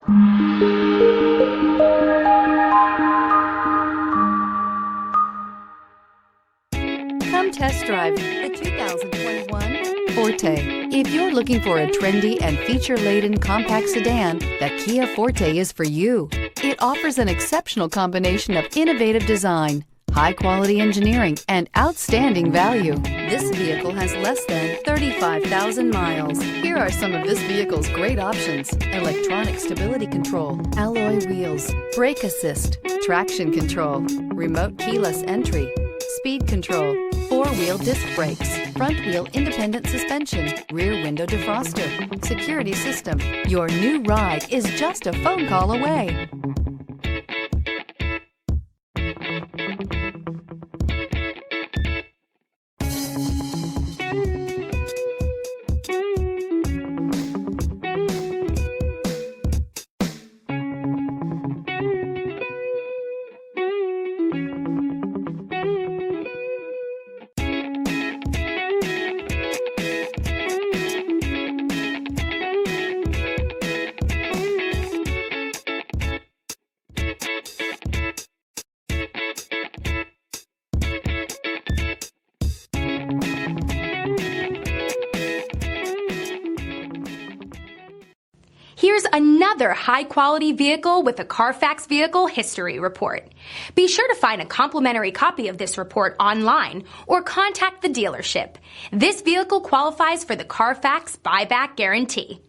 Come test drive the 2021 Forte. If you're looking for a trendy and feature-laden compact sedan, the Kia Forte is for you. It offers an exceptional combination of innovative design, high-quality engineering, and outstanding value. This vehicle has less than 35,000 miles. Here are some of this vehicle's great options: electronic stability control, alloy wheels, brake assist, traction control, remote keyless entry, speed control, four-wheel disc brakes, front-wheel independent suspension, rear window defroster, security system. Your new ride is just a phone call away. Here's another high-quality vehicle with a Carfax Vehicle History Report. Be sure to find a complimentary copy of this report online or contact the dealership. This vehicle qualifies for the Carfax Buyback Guarantee.